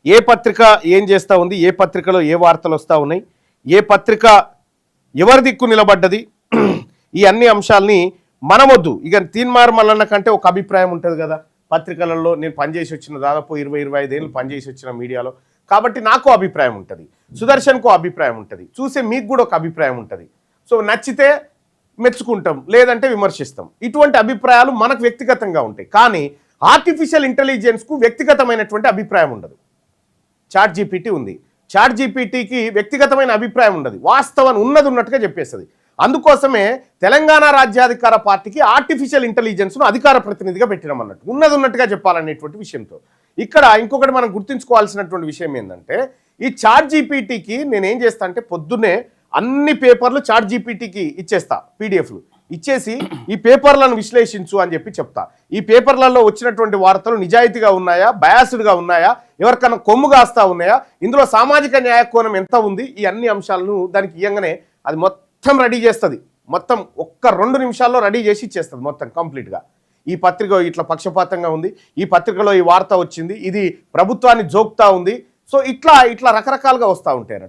ఏ పత్రిక ఏం చేస్తూ ఉంది, ఏ పత్రికలో ఏ వార్తలు వస్తూ ఉన్నాయి, ఏ పత్రిక ఎవరి దిక్కు నిలబడ్డది, ఈ అన్ని అంశాలని మనమొద్దు. ఇక తీన్మార్ మల్లన్న కంటే ఒక అభిప్రాయం ఉంటుంది కదా పత్రికలలో. నేను పనిచేసి వచ్చిన దాదాపు 20-25 ఏళ్ళు పనిచేసి వచ్చిన మీడియాలో, కాబట్టి నాకు అభిప్రాయం ఉంటుంది, సుదర్శన్కు అభిప్రాయం ఉంటుంది, చూసే మీకు కూడా ఒక అభిప్రాయం ఉంటుంది. సో నచ్చితే మెచ్చుకుంటాం, లేదంటే విమర్శిస్తాం. ఇటువంటి అభిప్రాయాలు మనకు వ్యక్తిగతంగా ఉంటాయి. కానీ ఆర్టిఫిషియల్ ఇంటెలిజెన్స్కు వ్యక్తిగతమైనటువంటి అభిప్రాయం ఉండదు. చాట్ జీపీటీ ఉంది, చాట్ జీపీటీకి వ్యక్తిగతమైన అభిప్రాయం ఉండదు, వాస్తవాన్ని ఉన్నది ఉన్నట్టుగా చెప్పేస్తుంది. అందుకోసమే తెలంగాణ రాజ్యాధికార పార్టీకి ఆర్టిఫిషియల్ ఇంటెలిజెన్స్ను అధికార ప్రతినిధిగా పెట్టినాం అన్నట్టు, ఉన్నది ఉన్నట్టుగా చెప్పాలనేటువంటి విషయంతో. ఇక్కడ ఇంకొకటి మనం గుర్తుంచుకోవాల్సినటువంటి విషయం ఏంటంటే, ఈ చాట్ జీపీటీకి నేనేం చేస్తా అంటే పొద్దున్నే అన్ని పేపర్లు చాట్ జీపీటీకి ఇచ్చేస్తా, పీడిఎఫ్లు ఇచ్చేసి ఈ పేపర్లను విశ్లేషించు అని చెప్పి చెప్తా. ఈ పేపర్లలో వచ్చినటువంటి వార్తలు నిజాయితీగా ఉన్నాయా, బయాస్డ్గా ఉన్నాయా, ఎవరికన్నా కొమ్ము కాస్తా ఉన్నాయా, ఇందులో సామాజిక న్యాయ కోణం ఎంత ఉంది, ఈ అన్ని అంశాలను దానికి ఇయ్యంగానే అది మొత్తం రెడీ చేస్తుంది. మొత్తం 1-2 నిమిషాల్లో రెడీ చేసి ఇచ్చేస్తుంది మొత్తం కంప్లీట్గా. ఈ పత్రిక ఇట్లా పక్షపాతంగా ఉంది, ఈ పత్రికలో ఈ వార్త వచ్చింది, ఇది ప్రభుత్వాన్ని జోక్తా ఉంది. సో ఇట్లా రకరకాలుగా వస్తూ ఉంటాయి.